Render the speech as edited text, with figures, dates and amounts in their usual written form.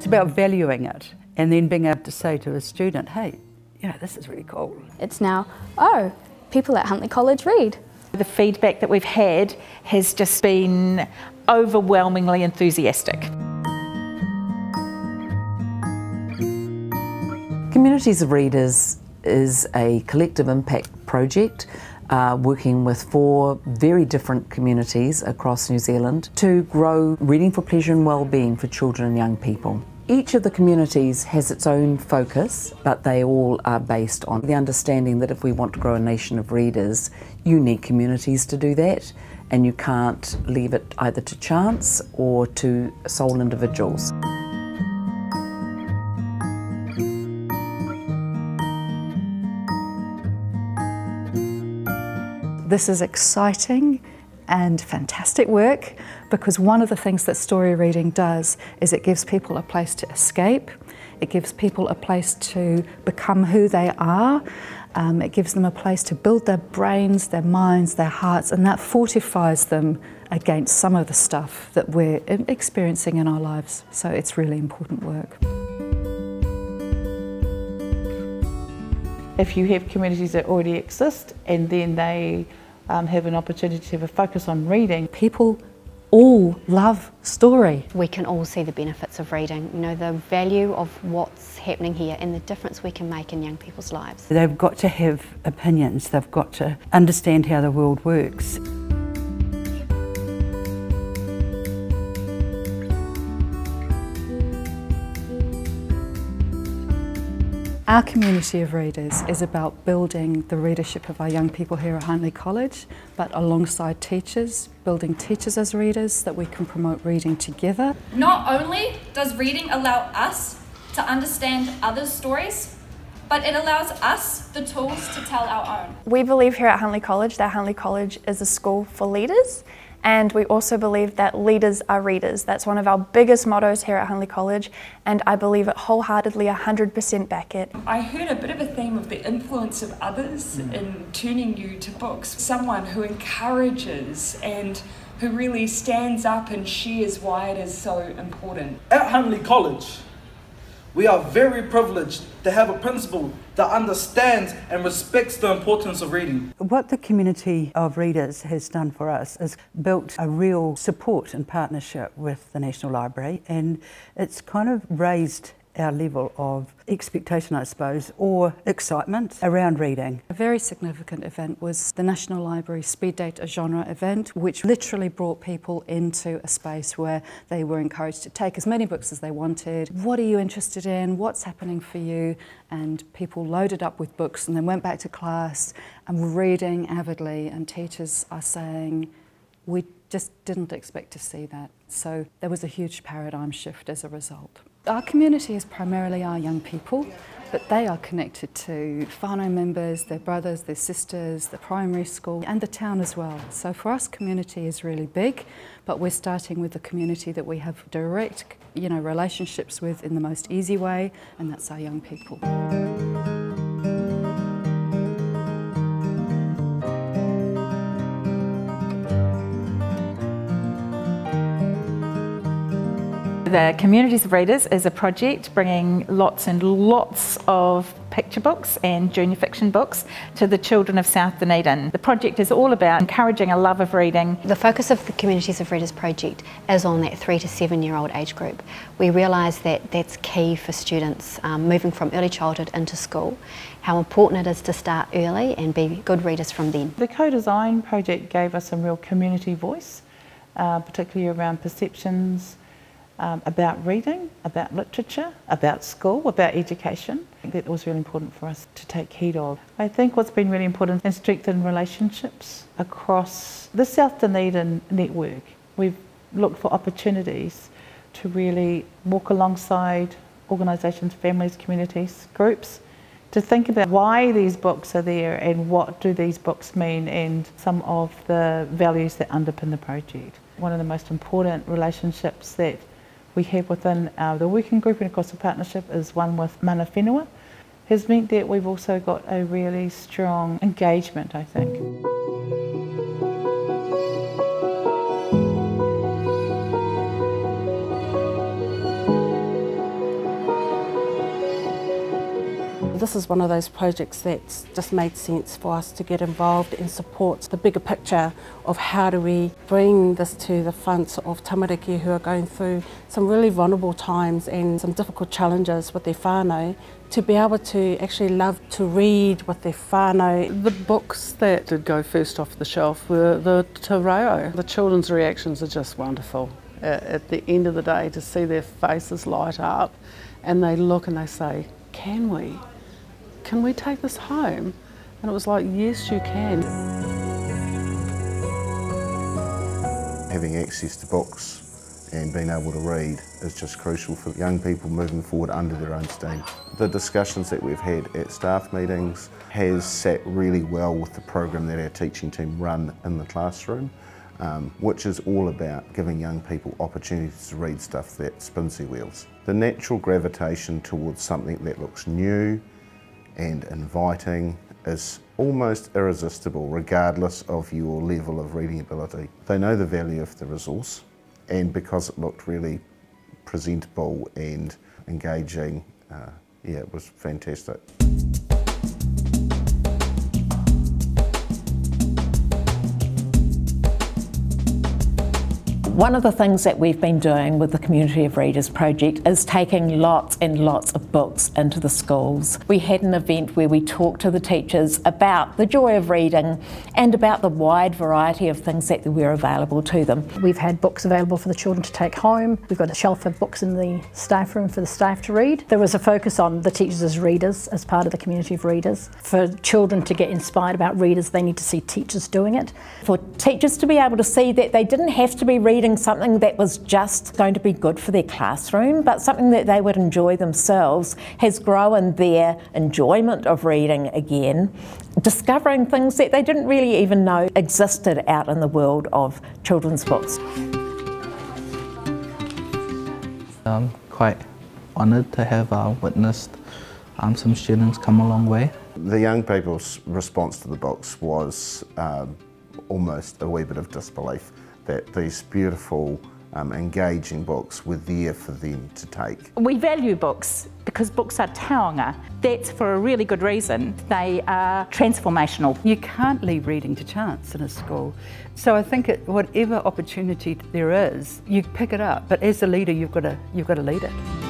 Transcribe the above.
It's about valuing it and then being able to say to a student, hey, you know, this is really cool. It's now, oh, people at Huntly College read. The feedback that we've had has just been overwhelmingly enthusiastic. Communities of Readers is a collective impact project working with 4 very different communities across New Zealand to grow reading for pleasure and well-being for children and young people. Each of the communities has its own focus, but they all are based on the understanding that if we want to grow a nation of readers, you need communities to do that, and you can't leave it either to chance or to sole individuals. This is exciting and fantastic work because one of the things that story reading does is it gives people a place to escape, it gives people a place to become who they are, it gives them a place to build their brains, their minds, their hearts, and that fortifies them against some of the stuff that we're experiencing in our lives. So it's really important work. If you have communities that already exist and then they have an opportunity to have a focus on reading. People all love story. We can all see the benefits of reading, you know, the value of what's happening here and the difference we can make in young people's lives. They've got to have opinions, they've got to understand how the world works. Our community of readers is about building the readership of our young people here at Huntly College, but alongside teachers, building teachers as readers that we can promote reading together. Not only does reading allow us to understand others' stories, but it allows us the tools to tell our own. We believe here at Huntly College that Huntly College is a school for leaders, and we also believe that leaders are readers. That's one of our biggest mottos here at Huntly College, and I believe it wholeheartedly, 100% back it. I heard a bit of a theme of the influence of others in turning you to books. Someone who encourages and who really stands up and shares why it is so important. At Huntly College, we are very privileged to have a principal that understands and respects the importance of reading. What the community of readers has done for us is built a real support and partnership with the National Library, and it's kind of raised our level of expectation, I suppose, or excitement around reading. A very significant event was the National Library Speed Date a Genre event, which literally brought people into a space where they were encouraged to take as many books as they wanted. What are you interested in? What's happening for you? And people loaded up with books and then went back to class and were reading avidly, and teachers are saying, we just didn't expect to see that. So there was a huge paradigm shift as a result. Our community is primarily our young people, but they are connected to whānau members, their brothers, their sisters, the primary school and the town as well. So for us, community is really big, but we're starting with the community that we have direct, relationships with in the most easy way, and that's our young people. The Communities of Readers is a project bringing lots and lots of picture books and junior fiction books to the children of South Dunedin. The project is all about encouraging a love of reading. The focus of the Communities of Readers project is on that 3 to 7 year old age group. We realise that that's key for students moving from early childhood into school, how important it is to start early and be good readers from then. The co-design project gave us a real community voice, particularly around perceptions, about reading, about literature, about school, about education. I think that was really important for us to take heed of. I think what's been really important is strengthen relationships across the South Dunedin network. We've looked for opportunities to really walk alongside organisations, families, communities, groups, to think about why these books are there and what do these books mean and some of the values that underpin the project. One of the most important relationships that we have within the working group and across the partnership is one with mana whenua. Has meant that we've also got a really strong engagement, I think. this is one of those projects that's just made sense for us to get involved and support the bigger picture of how do we bring this to the front of tamariki who are going through some really vulnerable times and some difficult challenges with their whānau, to be able to actually love to read with their whānau. The books that did go first off the shelf were the Te Reo. The children's reactions are just wonderful. At the end of the day, to see their faces light up and they look and they say, can we? Can we take this home? And it was like, yes, you can. Having access to books and being able to read is just crucial for young people moving forward under their own steam. The discussions that we've had at staff meetings has sat really well with the program that our teaching team run in the classroom, which is all about giving young people opportunities to read stuff that spins their wheels. The natural gravitation towards something that looks new and inviting is almost irresistible regardless of your level of reading ability. They know the value of the resource, and because it looked really presentable and engaging, yeah, it was fantastic. One of the things that we've been doing with the Community of Readers project is taking lots and lots of books into the schools. We had an event where we talked to the teachers about the joy of reading and about the wide variety of things that were available to them. We've had books available for the children to take home. We've got a shelf of books in the staff room for the staff to read. There was a focus on the teachers as readers, as part of the Community of Readers. For children to get inspired about readers, they need to see teachers doing it. For teachers to be able to see that they didn't have to be reading something that was just going to be good for their classroom, but something that they would enjoy themselves, has grown their enjoyment of reading again, discovering things that they didn't really even know existed out in the world of children's books. I'm quite honoured to have witnessed some students come a long way. The young people's response to the books was almost a wee bit of disbelief that these beautiful, engaging books were there for them to take. We value books because books are taonga. That's for a really good reason. They are transformational. You can't leave reading to chance in a school. So I think whatever opportunity there is, you pick it up. But as a leader, you've got to lead it.